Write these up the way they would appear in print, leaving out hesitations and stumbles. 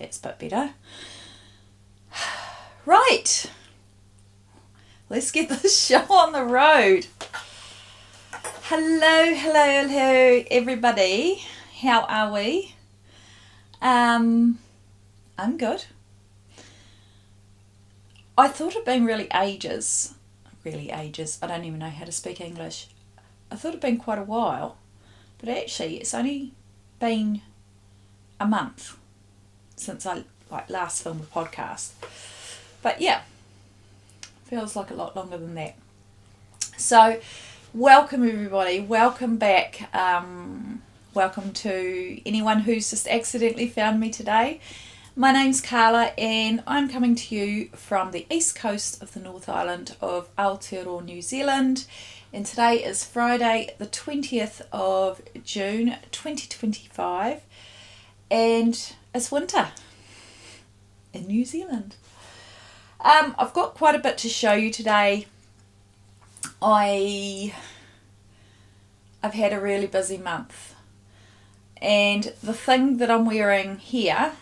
That's a bit better. Right. Let's get this show on the road. Hello, hello, hello, everybody. How are we? I'm good. I thought it'd been really ages. I don't even know how to speak English. I thought it'd been quite a while, but actually it's only been a month since I last filmed a podcast. But yeah, feels like a lot longer than that. So welcome everybody, welcome back, welcome to anyone who's just accidentally found me today. My name's Carla and I'm coming to you from the east coast of the North Island of Aotearoa, New Zealand, and today is Friday the 20th of June 2025 and it's winter in New Zealand. I've got quite a bit to show you today. I've had a really busy month and the thing that I'm wearing here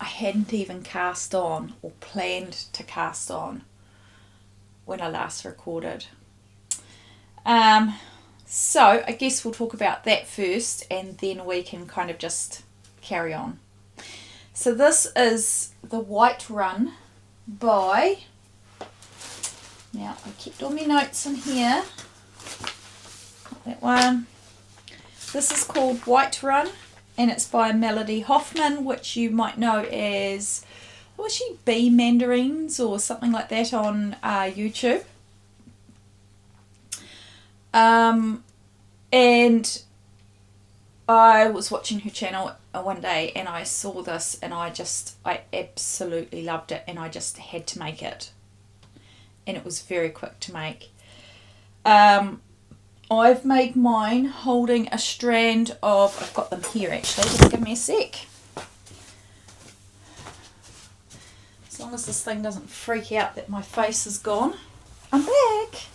I hadn't even cast on or planned to cast on when I last recorded. So I guess we'll talk about that first and then we can kind of just carry on. So this is the Whiterun by, now I kept all my notes in here, not that one. This is called Whiterun and it's by Melody Hoffman, which you might know as, was she Bee Mandarins or something like that on YouTube. And I was watching her channel one day and I saw this and I absolutely loved it and I just had to make it. And it was very quick to make. I've made mine holding a strand of, I've got them here actually, just give me a sec. As long as this thing doesn't freak out that my face is gone. I'm back.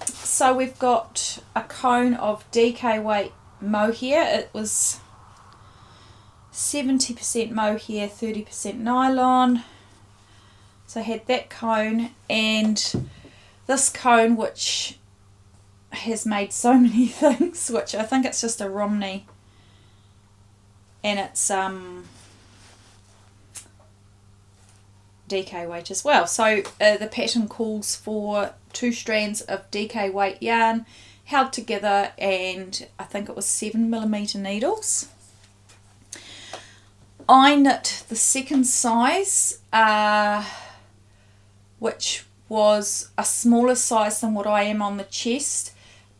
So we've got a cone of DK weight mohair. It was 70% mohair, 30% nylon. So I had that cone and this cone which has made so many things, which I think it's just a Romney and it's DK weight as well. So the pattern calls for 2 strands of DK weight yarn held together and I think it was 7mm needles. I knit the second size which was a smaller size than what I am on the chest,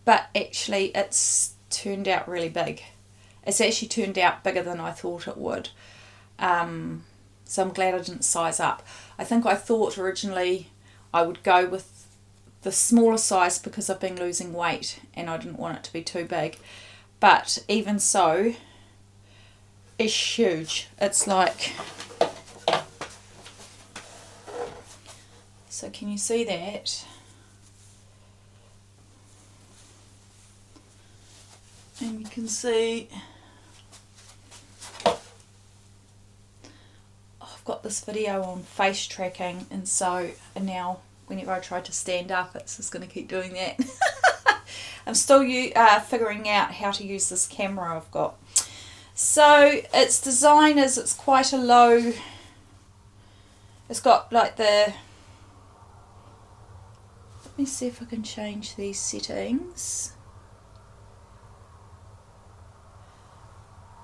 but actually it's turned out really big. It's actually turned out bigger than I thought it would. So I'm glad I didn't size up. I think I thought originally I would go with the smaller size because I've been losing weight and I didn't want it to be too big. But even so, it's huge. It's like, so can you see that? And you can see I've got this video on face tracking and now whenever I try to stand up it's just going to keep doing that. I'm still figuring out how to use this camera I've got. So its design is it's quite a low, it's got like the, let me see if I can change these settings.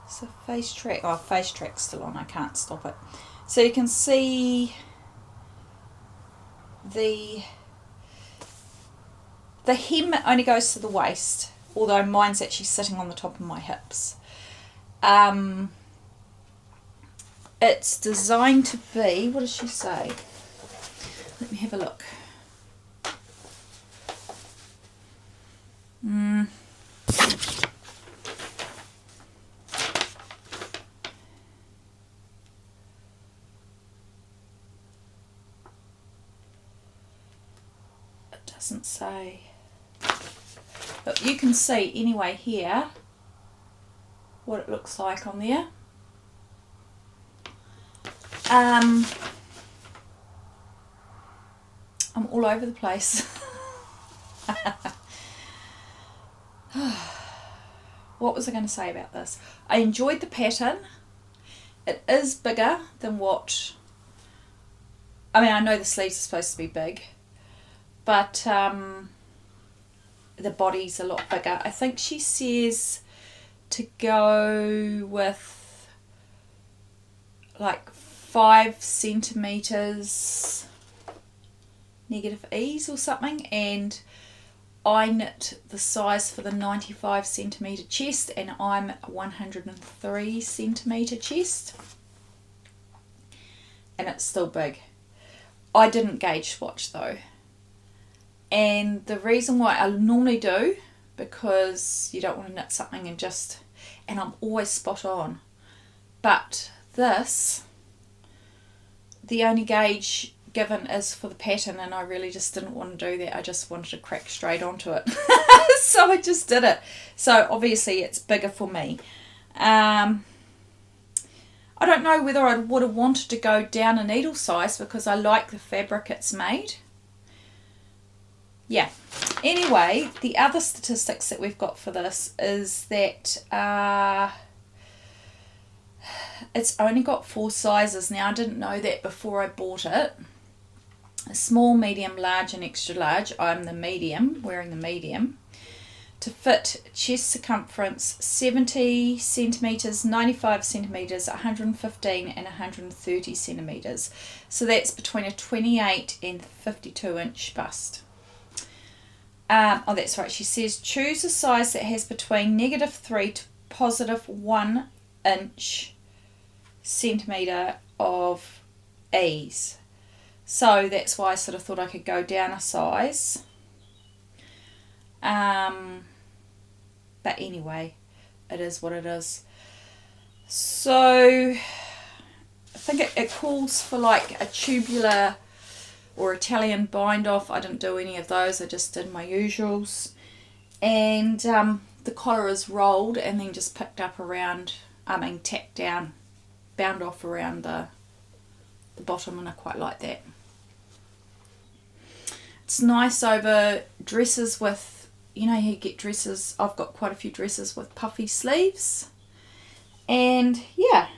So face track's still on, I can't stop it. So you can see the hem only goes to the waist, although mine's actually sitting on the top of my hips. It's designed to be, what does she say? Let me have a look. Doesn't say, but you can see anyway here what it looks like on there. I'm all over the place. What was I going to say about this? I enjoyed the pattern. It is bigger than what... I mean, I know the sleeves are supposed to be big, but the body's a lot bigger. I think she says to go with like 5 centimetres negative ease or something, and I knit the size for the 95 centimetre chest, and I'm 103 centimetre chest, and it's still big. I didn't gauge swatch though, and the reason why I normally do, because you don't want to knit something and I'm always spot on, but this, the only gauge given is for the pattern, and I really just didn't want to do that. I just wanted to crack straight onto it. So I just did it. So obviously it's bigger for me. I don't know whether I would have wanted to go down a needle size because I like the fabric it's made. Yeah. Anyway, the other statistics that we've got for this is that it's only got 4 sizes. Now, I didn't know that before I bought it. A small, medium, large and extra large. I'm the medium, wearing the medium. To fit chest circumference 70 centimetres, 95 centimetres, 115 and 130 centimetres. So that's between a 28 and 52 inch bust. Oh, that's right. She says choose a size that has between -3 to +1 inch centimetre of ease. So that's why I sort of thought I could go down a size. But anyway, it is what it is. So I think it calls for like a tubular or Italian bind off. I didn't do any of those. I just did my usuals. And the collar is rolled and then just picked up around, tacked down, bound off around the bottom, and I quite like that. It's nice over dresses with, you know, you get dresses, I've got quite a few dresses with puffy sleeves, and yeah,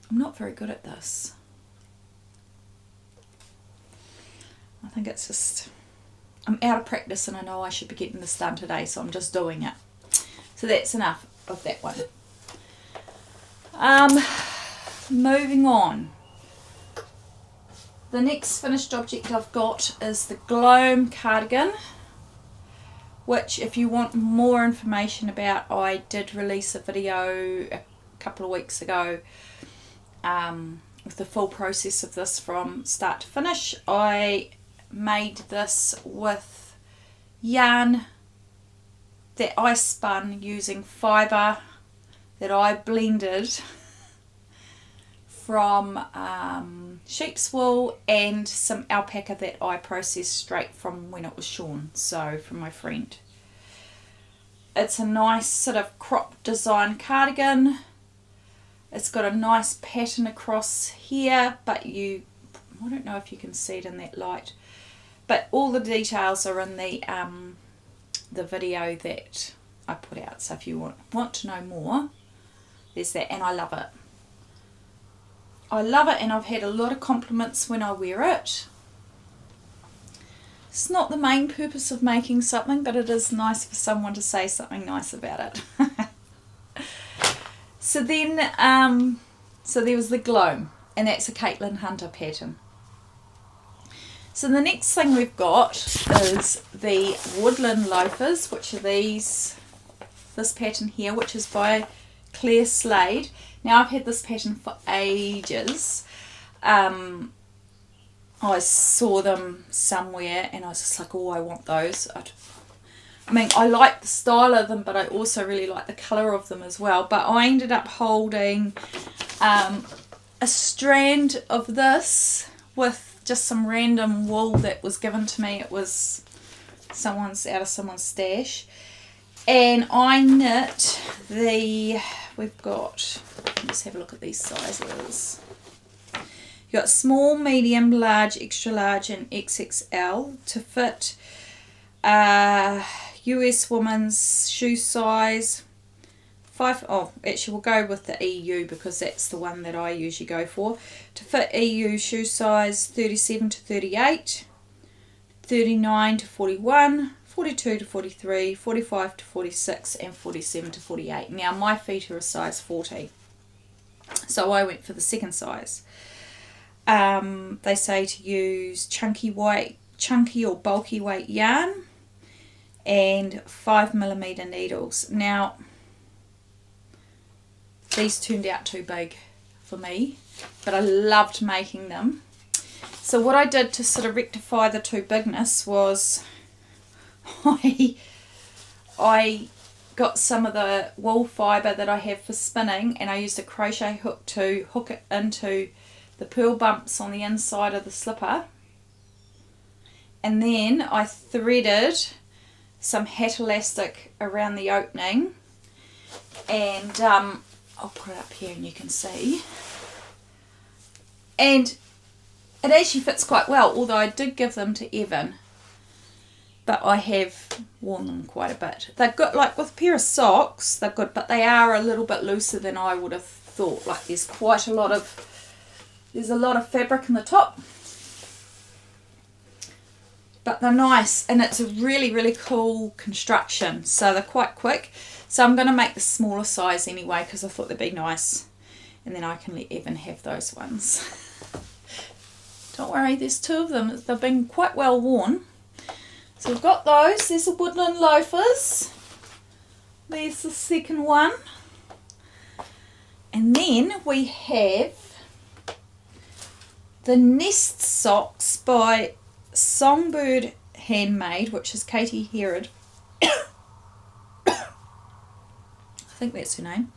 I'm not very good at this. I think it's just, I'm out of practice and I know I should be getting this done today, so I'm just doing it. So that's enough of that one. Moving on. The next finished object I've got is the Gloam cardigan, which if you want more information about, I did release a video a couple of weeks ago with the full process of this from start to finish. I made this with yarn that I spun using fibre that I blended from sheep's wool and some alpaca that I processed straight from when it was shorn, so from my friend. It's a nice sort of crop design cardigan. It's got a nice pattern across here, but I don't know if you can see it in that light, but all the details are in the video that I put out, so if you want to know more, there's that. And I love it. I love it, and I've had a lot of compliments when I wear it. It's not the main purpose of making something, but it is nice for someone to say something nice about it. So then, so there was the Gloam, and that's a Caitlin Hunter pattern. So the next thing we've got is the Woodland loafers, which are this pattern here, which is by Claire Slade. Now, I've had this pattern for ages. I saw them somewhere and I was just like, oh, I want those. I mean, I like the style of them, but I also really like the colour of them as well. But I ended up holding a strand of this with just some random wool that was given to me. It was out of someone's stash. And I knit we've got, let's have a look at these sizes. You've got small, medium, large, extra large and XXL to fit US woman's shoe size. Actually we'll go with the EU because that's the one that I usually go for. To fit EU shoe size 37 to 38, 39 to 41, 42 to 43, 45 to 46 and 47 to 48. Now my feet are a size 40, so I went for the second size. They say to use chunky or bulky weight yarn and 5mm needles. Now these turned out too big for me, but I loved making them. So what I did to sort of rectify the too bigness was I got some of the wool fibre that I have for spinning, and I used a crochet hook to hook it into the purl bumps on the inside of the slipper, and then I threaded some hat elastic around the opening, and I'll put it up here and you can see, and it actually fits quite well, although I did give them to Evan, but I have worn them quite a bit. They're good, like with a pair of socks, they're good, but they are a little bit looser than I would have thought. Like there's a lot of fabric in the top, but they're nice, and it's a really, really cool construction. So they're quite quick. So I'm going to make the smaller size anyway because I thought they'd be nice, and then I can let Evan have those ones. Don't worry, there's two of them. They've been quite well worn. So we've got those. There's the Woodland loafers. There's the second one. And then we have the Nest socks by Songbird Handmade, which is Katie Herrod. I think that's her name.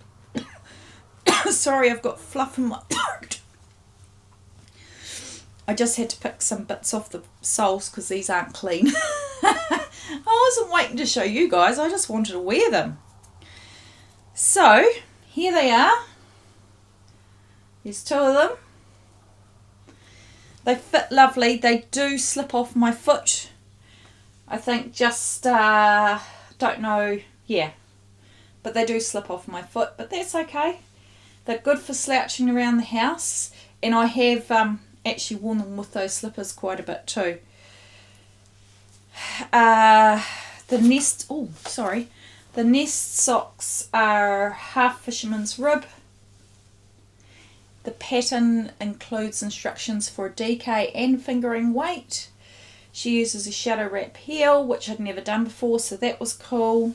Sorry, I've got fluff in my throat. I just had to pick some bits off the soles because these aren't clean. I wasn't waiting to show you guys, I just wanted to wear them. So here they are. There's two of them. They fit lovely. They do slip off my foot. I think just, don't know, yeah. But they do slip off my foot, but that's okay. They're good for slouching around the house, and I have actually worn them with those slippers quite a bit too. The Nest socks are half fisherman's rib. The pattern includes instructions for a DK and fingering weight. She uses a shadow wrap heel, which I'd never done before, so that was cool.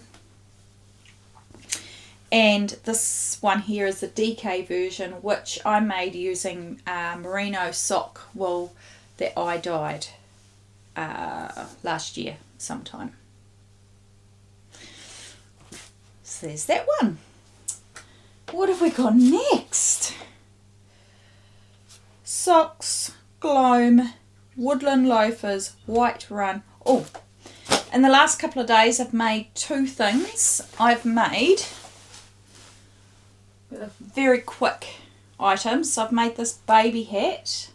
And this one here is the DK version, which I made using merino sock wool that I dyed last year sometime. So there's that one. What have we got next? Socks, Gloam, Woodland loafers, Whiterun. Oh, in the last couple of days I've made two things. I've made very quick items. So I've made this baby hat,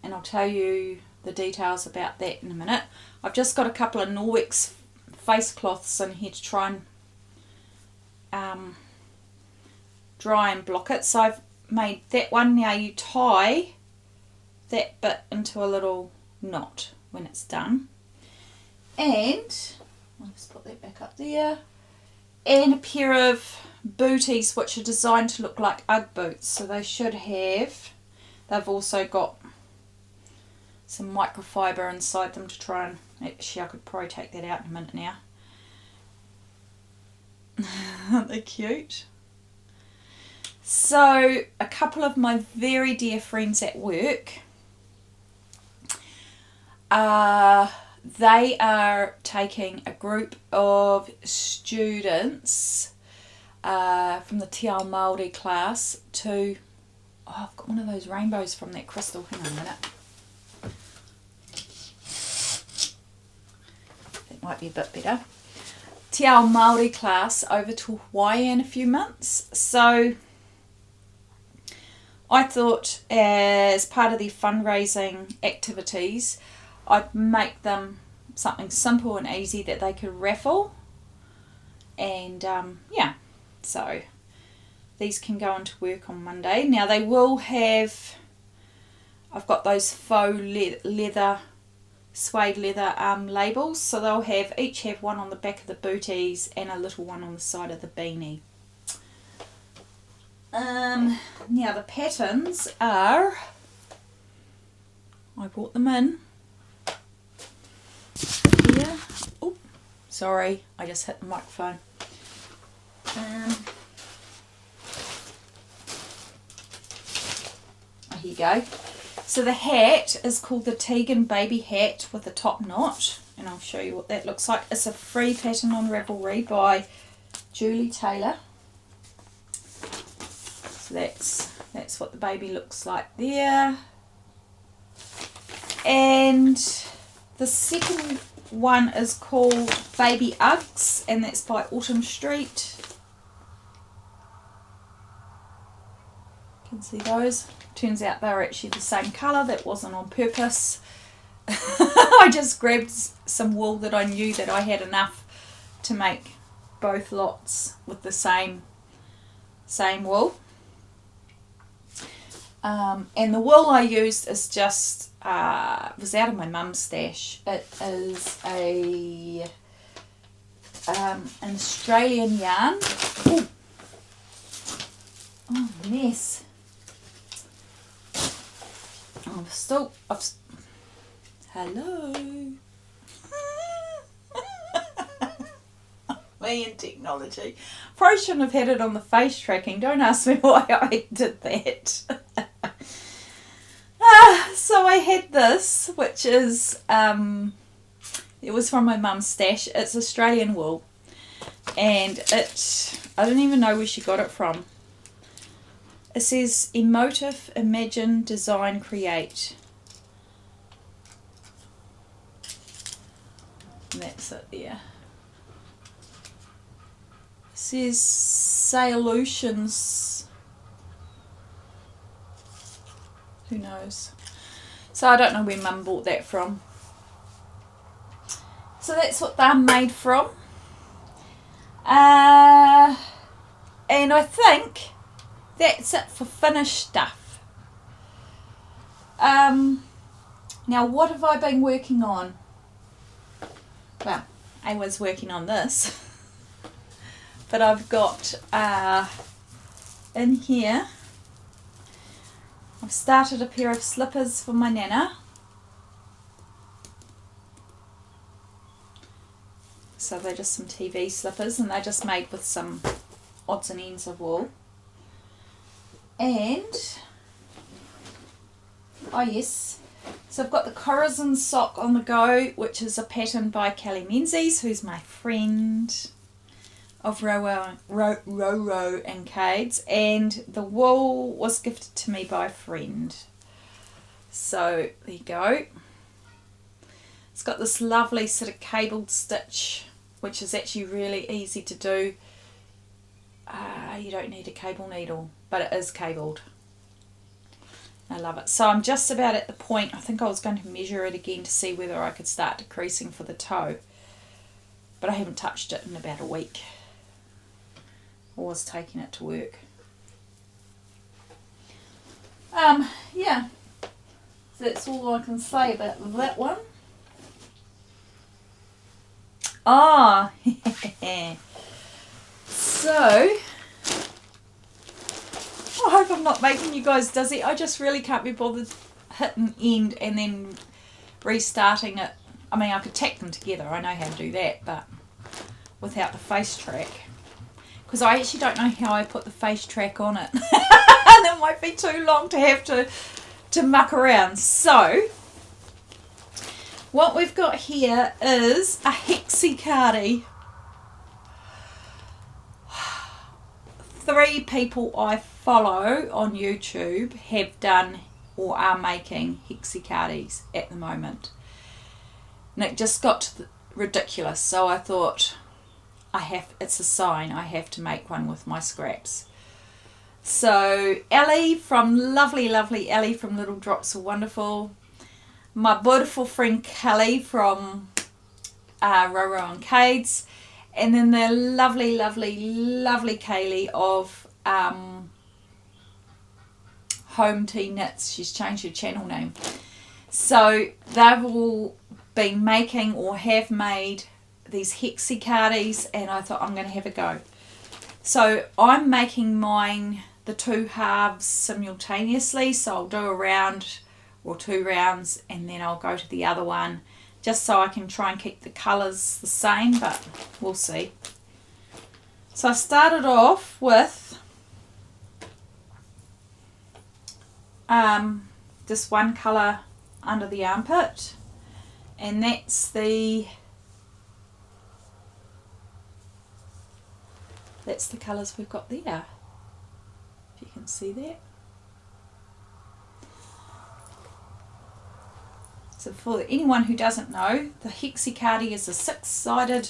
and I'll tell you the details about that in a minute. I've just got a couple of knitworks face cloths in here to try and dry and block it. So I've made that one. Now you tie that bit into a little knot when it's done, and I'll just put that back up there, and a pair of booties which are designed to look like Ugg boots. So they should have, they've also got some microfiber inside them to try and, actually I could probably take that out in a minute now. Aren't they cute? So a couple of my very dear friends at work, they are taking a group of students from the Te Ao Māori class to, I've got one of those rainbows from that crystal, hang on a minute. That might be a bit better. Te Ao Māori class over to Hawaii in a few months. So I thought as part of the fundraising activities, I'd make them something simple and easy that they could raffle. And yeah, so these can go into work on Monday. Now they will have, I've got those faux leather, suede leather labels. So they'll each have one on the back of the booties and a little one on the side of the beanie. Now the patterns are, I brought them in here. Oh, sorry, I just hit the microphone. Here you go. So the hat is called the Tegan baby hat with a top knot, and I'll show you what that looks like. It's a free pattern on Ravelry by Julie Taylor. So that's what the baby looks like there. And the second one is called Baby Uggs, and that's by Autumn Street. You can see those. Turns out they were actually the same colour. That wasn't on purpose. I just grabbed some wool that I knew that I had enough to make both lots with the same wool. And the wool I used is just was out of my mum's stash. It is an Australian yarn. Ooh. Oh, mess. Hello. Me and technology. Probably shouldn't have had it on the face tracking. Don't ask me why I did that. So I had this, which is, it was from my mum's stash. It's Australian wool. And I don't even know where she got it from. It says emotive, imagine, design, create. And that's it there. It says solutions. Who knows? So I don't know where Mum bought that from. So that's what they're made from. And I think that's it for finished stuff. Now what have I been working on? Well, I was working on this. But I've got in here, I've started a pair of slippers for my nana. So they're just some TV slippers, and they're just made with some odds and ends of wool. And, oh yes, so I've got the Khorazan sock on the go, which is a pattern by Kelly Menzies, who's my friend of Roro and Cades, and the wool was gifted to me by a friend. So there you go. It's got this lovely sort of cabled stitch, which is actually really easy to do. You don't need a cable needle, but it is cabled. I love it. So I'm just about at the point, I think I was going to measure it again to see whether I could start decreasing for the toe, but I haven't touched it in about a week. I was taking it to work. Yeah, so that's all I can say about that one. Ah, so I hope I'm not making you guys dizzy. I just really can't be bothered hitting end and then restarting it. I mean, I could tack them together. I know how to do that, but without the face track. Because I actually don't know how I put the face track on it. And it might be too long to have to muck around. So, what we've got here is a Hexi Cardigan. 3 people I follow on YouTube have done or are making Hexi Cardis at the moment. And it just got ridiculous. So I thought it's a sign I have to make one with my scraps. So Ellie from lovely Ellie from Little Drops of Wonderful, my beautiful friend Kelly from Roro and Cades, and then the lovely Kaylee of Home Tea Knits. She's changed her channel name. So they've all been making or have made these Hexi Cardies, and I thought I'm going to have a go. So I'm making mine the two halves simultaneously, so I'll do a round or 2 rounds and then I'll go to the other one, just so I can try and keep the colours the same, but we'll see. So I started off with just one colour under the armpit, and that's the colours we've got there, if you can see that. So for anyone who doesn't know, the Hexi Cardi is a 6-sided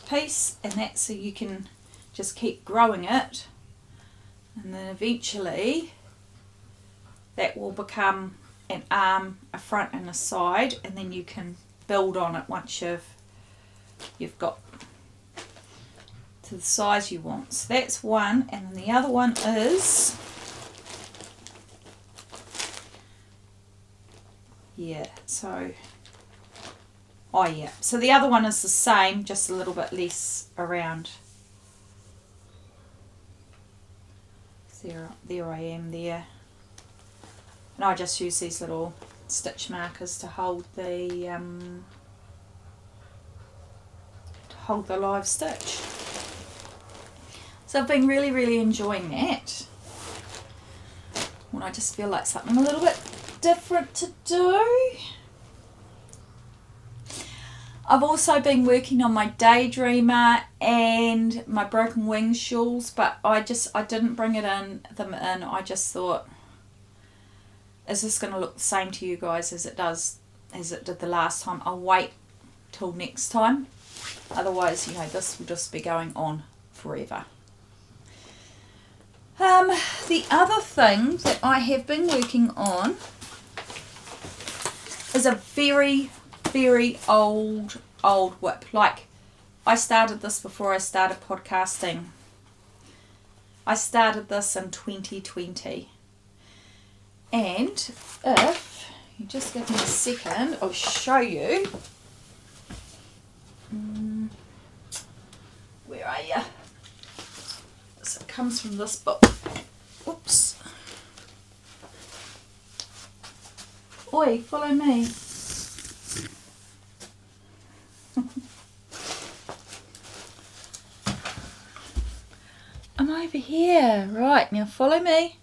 piece, and that's so you can just keep growing it, and then eventually that will become an arm, a front and a side, and then you can build on it once you've got to the size you want. So that's one, and then the other one is so the other one is the same, just a little bit less around. There I am there, and I just use these little stitch markers to hold the live stitch. So I've been really enjoying that. When I just feel like something a little bit different to do. I've also been working on my Daydreamer and my Broken Wings shawls, but I didn't bring them in. I just thought, is this going to look the same to you guys as it did the last time? I'll wait till next time. Otherwise, this will just be going on forever. The other thing that I have been working on is a very old whip. Like, I started this before I started podcasting. I started this in 2020. And if you just give me a second, I'll show you. Where are you? So it comes from this book. Oops. Oi, follow me. I'm over here. Right, now follow me.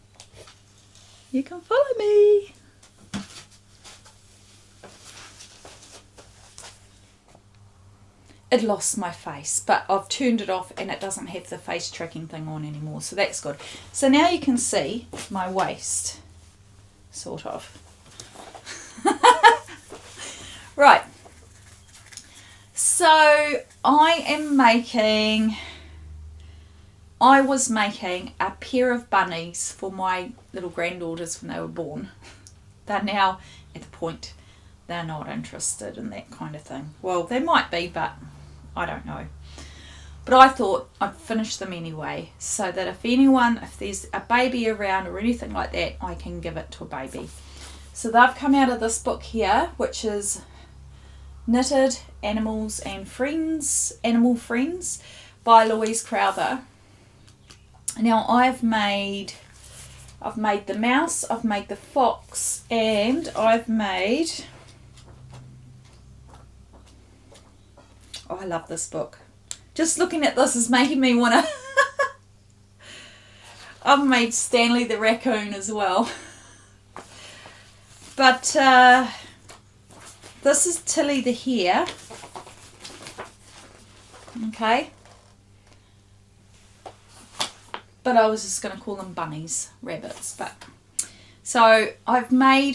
You can follow me. It lost my face, but I've turned it off and it doesn't have the face tracking thing on anymore, so that's good. So now you can see my waist, sort of. Right, so I was making a pair of bunnies for my little granddaughters when they were born. They're now at the point they're not interested in that kind of thing. Well, they might be, but I don't know. But I thought I'd finish them anyway, so that if there's a baby around or anything like that, I can give it to a baby. So they've come out of this book here, which is Knitted Animal Friends by Louise Crowther. Now I've made the mouse, I've made the fox, and I've made, I love this book. Just looking at this is making me want to I've made Stanley the raccoon as well. But this is Tillie the hare. Okay. But I was just going to call them bunnies, rabbits. But so I've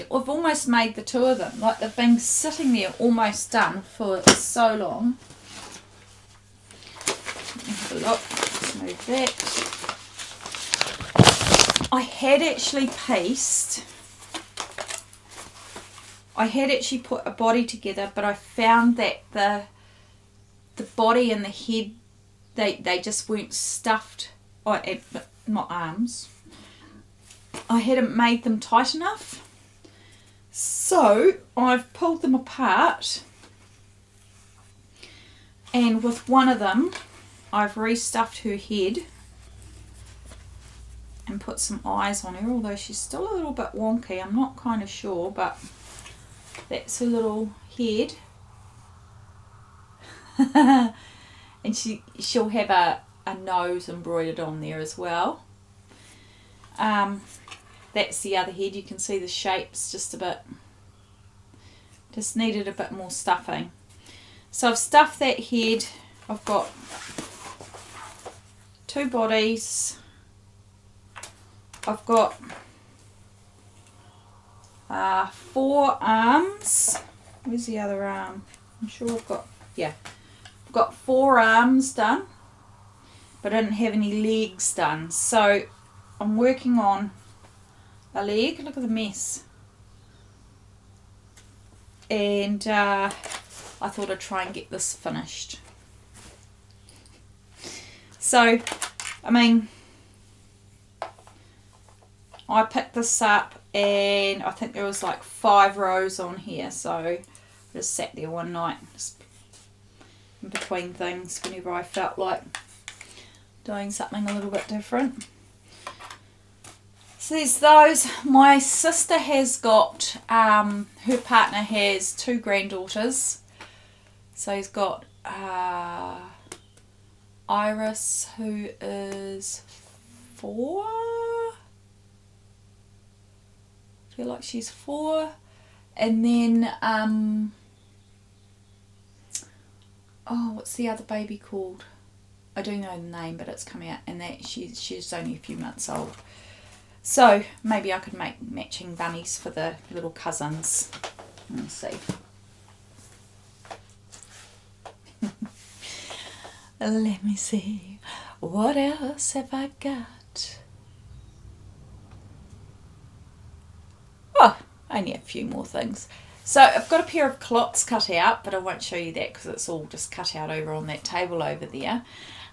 almost made the two of them. Like, they've been sitting there almost done for so long. Have a look. Let's move that. I had actually put a body together, but I found that the body and the head, they just weren't stuffed. Not arms. I hadn't made them tight enough. So I've pulled them apart, and with one of them I've restuffed her head and put some eyes on her, although she's still a little bit wonky. I'm not kind of sure, but that's her little head. And she'll have a nose embroidered on there as well. That's the other head. You can see the shape's just needed a bit more stuffing. So I've stuffed that head. I've got 2 bodies. I've got 4 arms. Where's the other arm? I'm sure I've got 4 arms done, but I didn't have any legs done. So I'm working on a leg. Look at the mess. And I thought I'd try and get this finished. So, I mean, I picked this up and I think there was like 5 rows on here. So I just sat there one night, just in between things, whenever I felt like doing something a little bit different. So there's those. My sister has got, her partner has 2 granddaughters. So he's got Iris, who is 4. I feel like she's 4. And then, what's the other baby called? I do know the name, but it's coming out, and that she's only a few months old. So maybe I could make matching bunnies for the little cousins. Let's see. Let me see. What else have I got? Oh, only a few more things. So I've got a pair of clots cut out, but I won't show you that because it's all just cut out over on that table over there.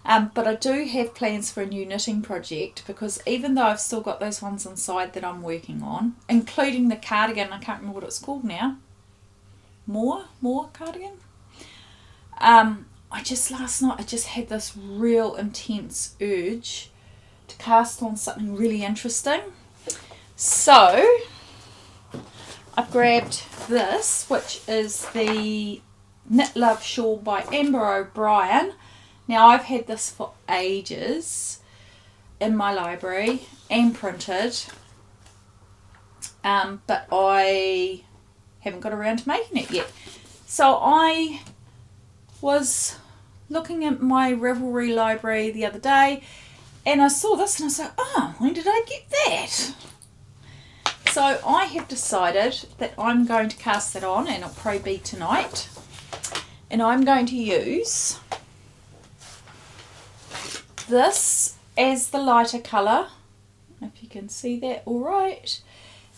But I do have plans for a new knitting project, because even though I've still got those ones inside that I'm working on, including the cardigan, I can't remember what it's called now. More cardigan? Last night I just had this real intense urge to cast on something really interesting. So I've grabbed this, which is the Knit Love Shawl by Amber O'Brien. Now I've had this for ages in my library and printed, but I haven't got around to making it yet. So I was looking at my Ravelry library the other day and I saw this and I was like, oh, when did I get that? So I have decided that I'm going to cast that on, and it'll probably be tonight. And I'm going to use this as the lighter colour, if you can see that all right.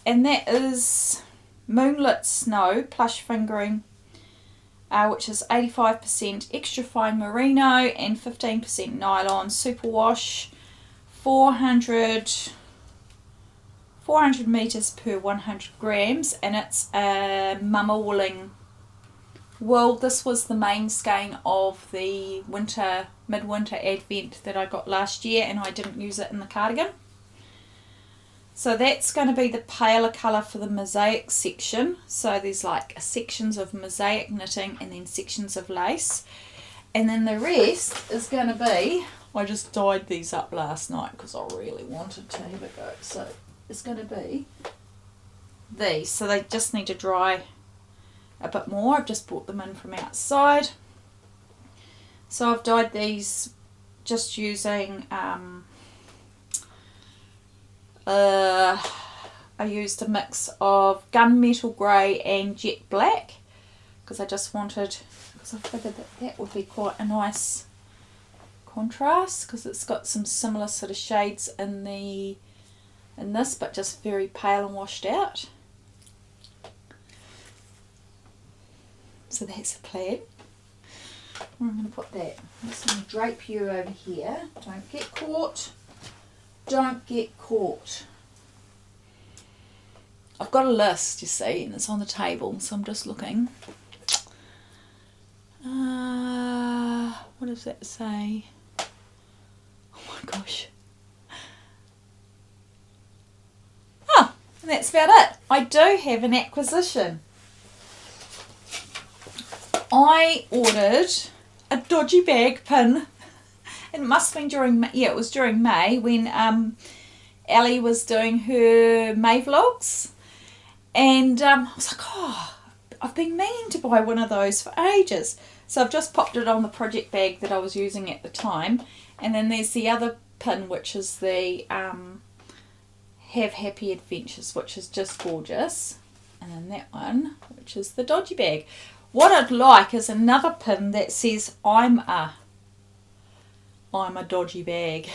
And that is Moonlit Snow Plush Fingering, which is 85% extra fine merino and 15% nylon, superwash, 400 meters per 100 grams, and it's a mama wooling wool. This was the main skein of the midwinter advent that I got last year, and I didn't use it in the cardigan. So that's going to be the paler colour for the mosaic section. So there's like sections of mosaic knitting and then sections of lace. And then the rest is going to be, I just dyed these up last night because I really wanted to have a go. So it's going to be these. So they just need to dry a bit more. I've just brought them in from outside. So I've dyed these just using I used a mix of gunmetal grey and jet black because I figured that would be quite a nice contrast because it's got some similar sort of shades in this, but just very pale and washed out. So that's the plan. Where I'm going to put that. I'm just going to drape you over here. Don't get caught. Don't get caught. I've got a list, you see, and it's on the table, so I'm just looking. What does that say? Oh my gosh. Oh, and that's about it. I do have an acquisition. I ordered a dodgy bag pin. It must have been during, yeah, it was during May when Ellie was doing her May vlogs. And I was like, oh, I've been meaning to buy one of those for ages. So I've just popped it on the project bag that I was using at the time. And then there's the other pin, which is the Have Happy Adventures, which is just gorgeous. And then that one, which is the dodgy bag. What I'd like is another pin that says, I'm a dodgy bag.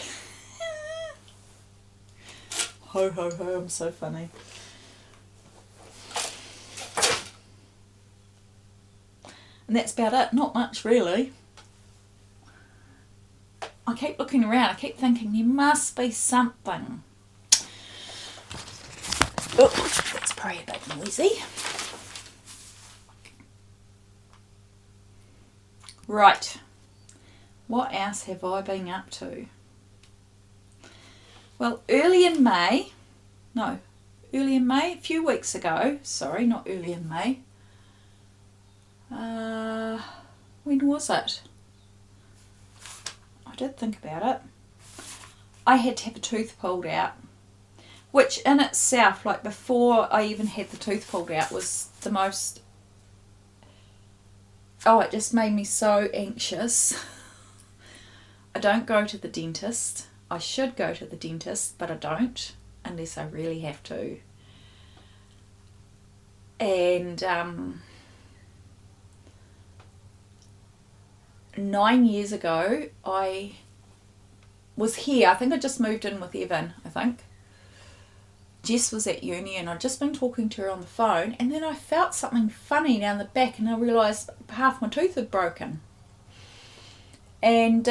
Ho, ho, ho, I'm so funny. And that's about it. Not much, really. I keep looking around. I keep thinking there must be something. Oh, that's probably a bit noisy. Right. What else have I been up to? Well, early in May, a few weeks ago, sorry, not early in May. When was it? I did think about it. I had to have a tooth pulled out, which in itself, like before I even had the tooth pulled out, was the most, oh, it just made me so anxious. I don't go to the dentist. I should go to the dentist, but I don't unless I really have to. And 9 years ago, I was here. I think I just moved in with Evan, I think. Jess was at uni and I'd just been talking to her on the phone, and then I felt something funny down the back and I realised half my tooth had broken. And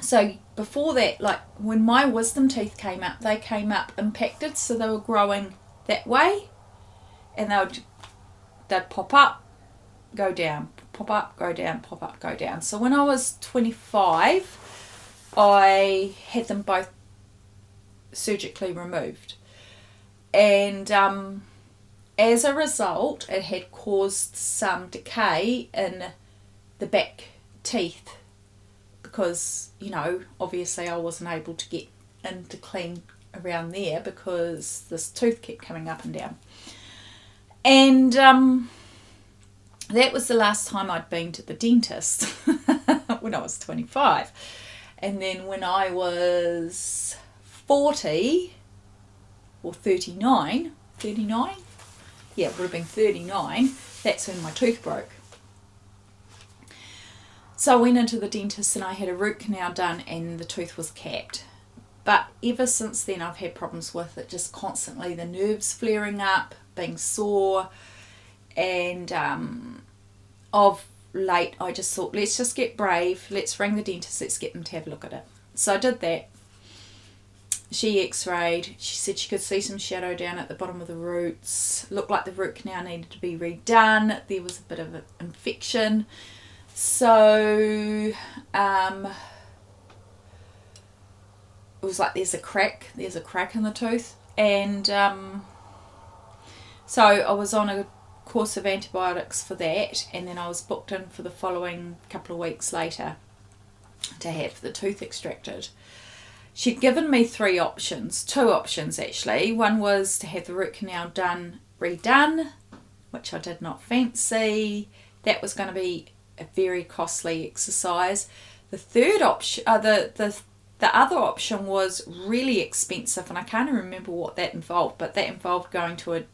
so before that, like when my wisdom teeth came up, they came up impacted, so they were growing that way, and they'd pop up, go down, pop up, go down, pop up, go down. So when I was 25, I had them both surgically removed, and as a result it had caused some decay in the back teeth, because, you know, obviously I wasn't able to get in to clean around there because this tooth kept coming up and down. And that was the last time I'd been to the dentist when I was 25. And then when I was 40 or 39, yeah, it would have been 39, that's when my tooth broke. So I went into the dentist and I had a root canal done and the tooth was capped. But ever since then I've had problems with it, just constantly, the nerves flaring up, being sore, and of late I just thought, let's just get brave, let's ring the dentist, let's get them to have a look at it. So I did that. She x-rayed, she said she could see some shadow down at the bottom of the roots, looked like the root canal needed to be redone, there was a bit of an infection. So it was like there's a crack in the tooth, and so I was on a course of antibiotics for that, and then I was booked in for the following couple of weeks later to have the tooth extracted. She'd given me two options actually. One was to have the root canal redone, which I did not fancy. That was going to be a very costly exercise. The third option, the other option was really expensive, and I can't remember what that involved, but that involved going to a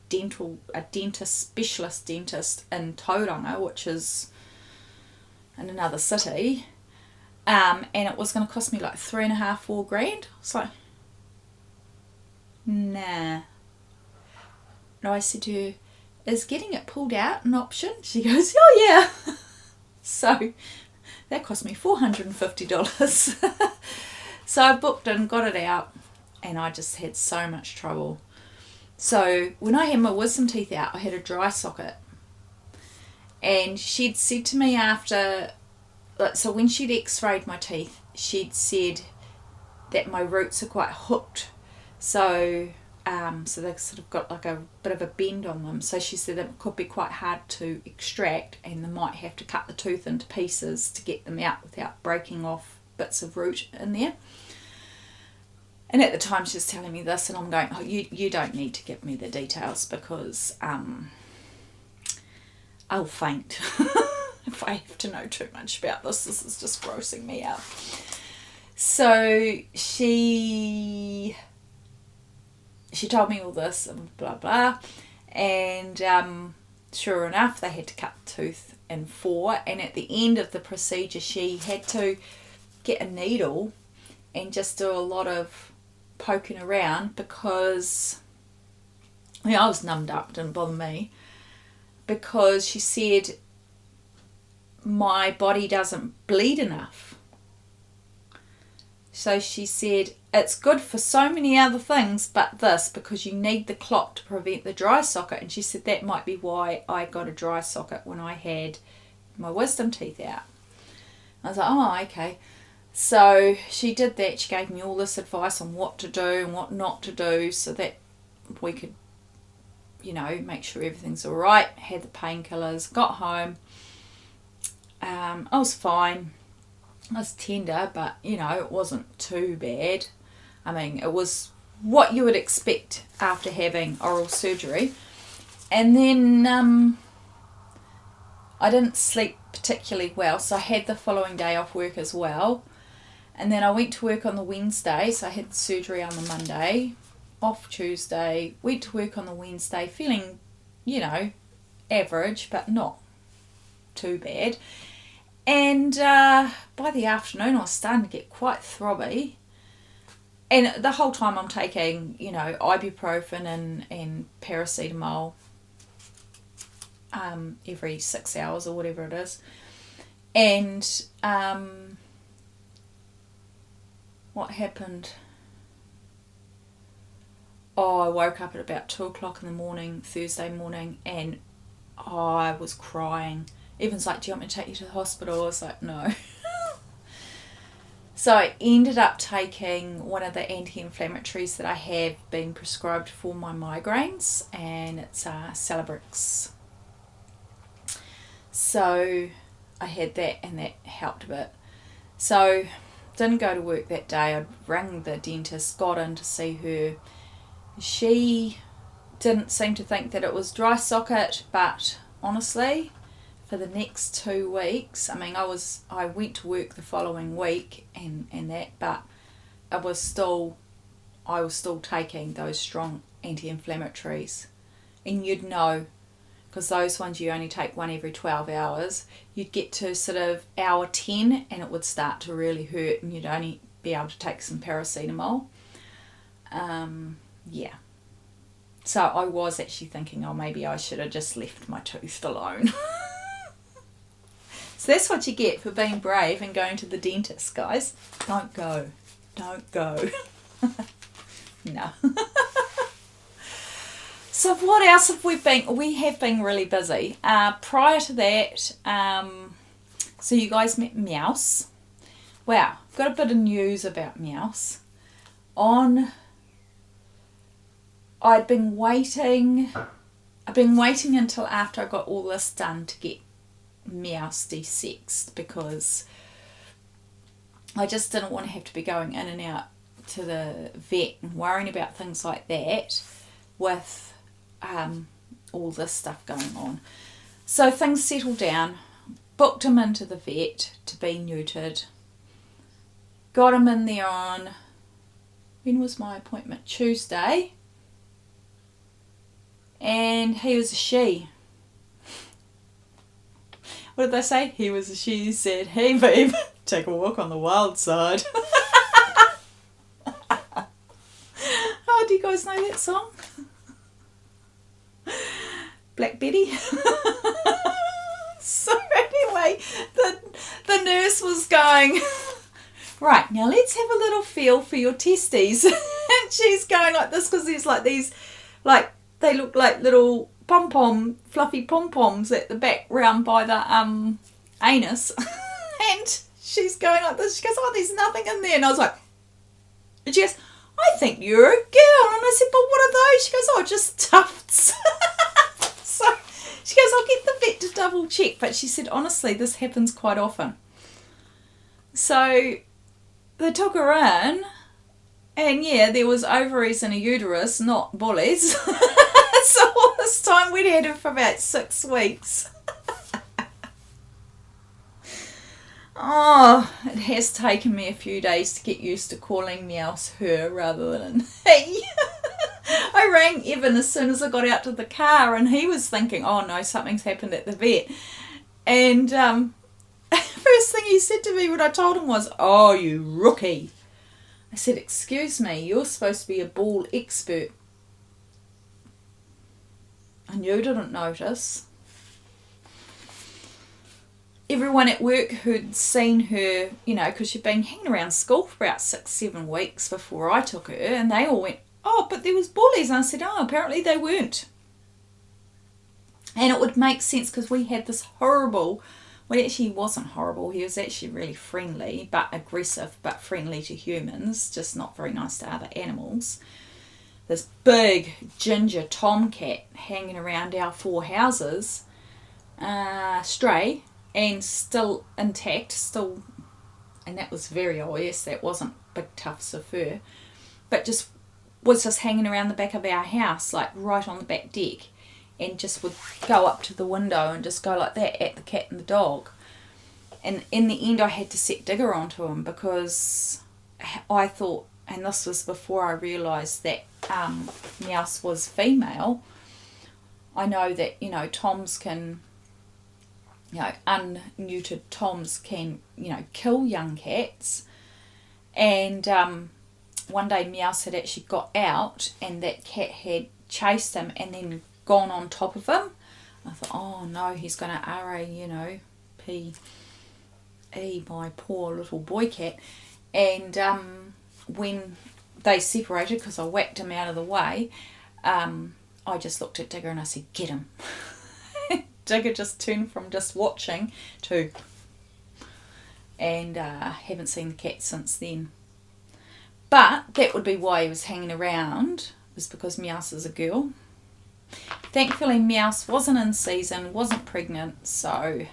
specialist dentist in Tauranga, which is in another city. And it was going to cost me like 3.5, 4 grand. I was like, nah. No, I said to her, is getting it pulled out an option? She goes, oh yeah. So that cost me $450. So I booked it and got it out, and I just had so much trouble. So when I had my wisdom teeth out, I had a dry socket. And she'd said to me after, so when she'd x-rayed my teeth, she'd said that my roots are quite hooked. So they've sort of got like a bit of a bend on them. So she said it could be quite hard to extract, and they might have to cut the tooth into pieces to get them out without breaking off bits of root in there. And at the time she was telling me this, and I'm going, oh, you don't need to give me the details, because I'll faint if I have to know too much about this. This is just grossing me out. So she told me all this and blah blah, and sure enough they had to cut the tooth in 4, and at the end of the procedure she had to get a needle and just do a lot of poking around, because I was numbed up, didn't bother me, because she said my body doesn't bleed enough. So she said it's good for so many other things but this, because you need the clot to prevent the dry socket. And she said that might be why I got a dry socket when I had my wisdom teeth out. I was like, oh, okay. So she did that. She gave me all this advice on what to do and what not to do, so that we could, make sure everything's all right. Had the painkillers, got home. I was fine. I was tender, but, it wasn't too bad. I mean, it was what you would expect after having oral surgery. And then I didn't sleep particularly well, so I had the following day off work as well. And then I went to work on the Wednesday, so I had the surgery on the Monday, off Tuesday, went to work on the Wednesday, feeling, average, but not too bad. And by the afternoon I was starting to get quite throbby. And the whole time I'm taking, ibuprofen and paracetamol every 6 hours or whatever it is. And what happened? Oh, I woke up at about 2 o'clock in the morning, Thursday morning, and I was crying. Evan's like, do you want me to take you to the hospital? I was like, no. So I ended up taking one of the anti-inflammatories that I have been prescribed for my migraines, and it's Celebrex. So I had that, and that helped a bit. So didn't go to work that day. I rang the dentist, got in to see her. She didn't seem to think that it was dry socket, but honestly, for the next 2 weeks, I mean, I went to work the following week and that, but I was still taking those strong anti-inflammatories. And you'd know, because those ones you only take one every 12 hours, you'd get to sort of hour 10 and it would start to really hurt, and you'd only be able to take some paracetamol. Yeah. So I was actually thinking, oh, maybe I should have just left my tooth alone. So that's what you get for being brave and going to the dentist, guys. Don't go. Don't go. No. So what else have we been? We have been really busy. Prior to that, so you guys met Mouse. Wow, got a bit of news about Mouse. I've been waiting until after I got all this done to get Mouse de-sexed, because I just didn't want to have to be going in and out to the vet and worrying about things like that with all this stuff going on. So things settled down, booked him into the vet to be neutered, got him in there on, when was my appointment? Tuesday. And he was a she. What did they say? He was a she, said, hey babe, take a walk on the wild side. Oh, do you guys know that song? Black Betty. So anyway, the nurse was going, right, now let's have a little feel for your testes. And she's going like this because there's like these, like, they look like little fluffy pom-poms at the back round by the anus. And she's going like this. She goes, oh, there's nothing in there. And I was like, and she goes, I think you're a girl. And I said, but what are those? She goes, oh, just tufts. So she goes, I'll get the vet to double check. But she said, honestly, this happens quite often. So they took her in, and yeah, there was ovaries and a uterus, not bullies. So all this time we'd had her for about 6 weeks. Oh, it has taken me a few days to get used to calling Meows her rather than he. I rang Evan as soon as I got out to the car, and he was thinking, oh no, something's happened at the vet. And first thing he said to me when I told him was, oh, you rookie. I said, excuse me, you're supposed to be a ball expert. And you didn't notice. Everyone at work who'd seen her, you know, because she'd been hanging around school for about 6-7 weeks before I took her, and they all went, oh, but there was bullies. And I said, oh, apparently they weren't. And it would make sense because we had this horrible, well, actually he wasn't horrible. He was actually really friendly, but aggressive, but friendly to humans, just not very nice to other animals. This big ginger tomcat hanging around our 4 houses, stray, and still intact, still, and that was very obvious, that wasn't big tufts of fur, but was just hanging around the back of our house, like right on the back deck, and just would go up to the window and just go like that at the cat and the dog. And in the end I had to set Digger onto him because I thought, and this was before I realised that Meows was female. I know that, you know, toms can, you know, unneutered toms can, you know, kill young cats. And one day Meows had actually got out and that cat had chased him and then gone on top of him. I thought, oh no, he's going to R-A-P-E my poor little boy cat. And when they separated, because I whacked him out of the way, I just looked at Digger and I said, get him. Digger just turned from just watching to, and haven't seen the cat since then. But that would be why he was hanging around, was because Meows is a girl. Thankfully Meows wasn't in season, wasn't pregnant, so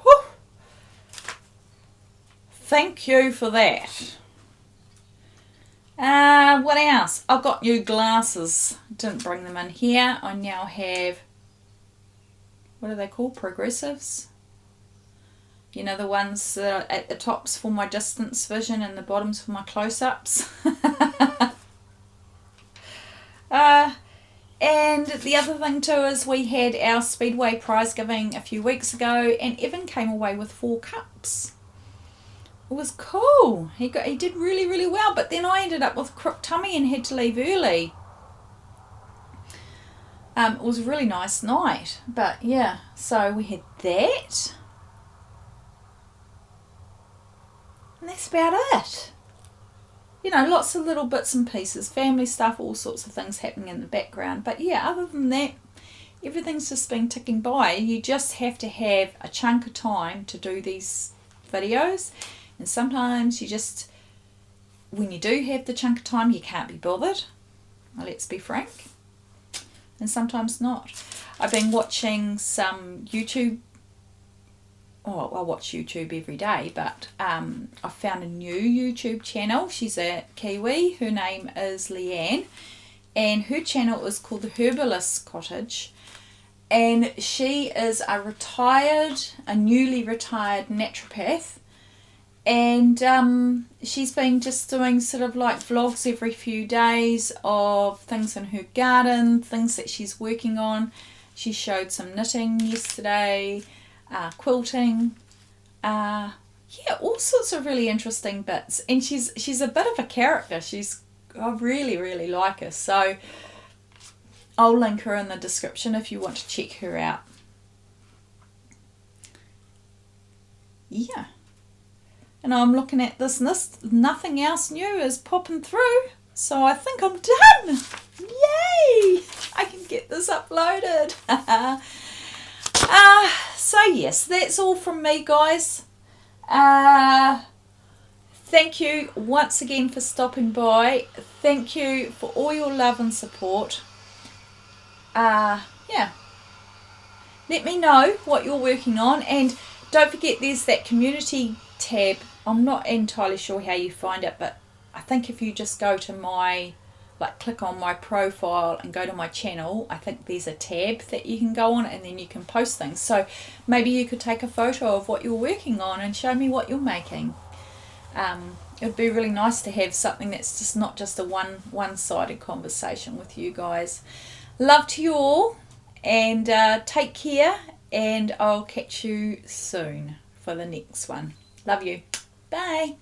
whew, thank you for that. What else? I've got new glasses. Didn't bring them in here. I now have, what are they called? Progressives. You know, the ones that are at the tops for my distance vision and the bottoms for my close-ups. And the other thing too is we had our Speedway prize giving a few weeks ago, and Evan came away with 4 cups. It was cool. He did really, really well, but then I ended up with crook tummy and had to leave early. It was a really nice night, but yeah, so we had that. And that's about it. You know, lots of little bits and pieces, family stuff, all sorts of things happening in the background. But yeah, other than that, everything's just been ticking by. You just have to have a chunk of time to do these videos. And sometimes you just, when you do have the chunk of time, you can't be bothered. Well, let's be frank. And sometimes not. I've been watching some YouTube. Oh, I watch YouTube every day, but I found a new YouTube channel. She's a Kiwi. Her name is Leanne, and her channel is called The Herbalist Cottage. And she is a newly retired naturopath, and she's been just doing sort of like vlogs every few days of things in her garden, things that she's working on. She showed some knitting yesterday. Quilting, yeah, all sorts of really interesting bits. And she's a bit of a character. I really, really like her. So I'll link her in the description if you want to check her out. Yeah. And I'm looking at this list. Nothing else new is popping through. So I think I'm done. Yay! I can get this uploaded. So yes, that's all from me, guys. Thank you once again for stopping by. Thank you for all your love and support. Yeah. Let me know what you're working on, and don't forget there's that community tab. I'm not entirely sure how you find it, but I think if you just go to my, click on my profile and go to my channel, I think there's a tab that you can go on, and then you can post things. So maybe you could take a photo of what you're working on and show me what you're making. It would be really nice to have something that's just not just a one-sided conversation with you guys. Love to you all, and take care, and I'll catch you soon for the next one. Love you. Bye.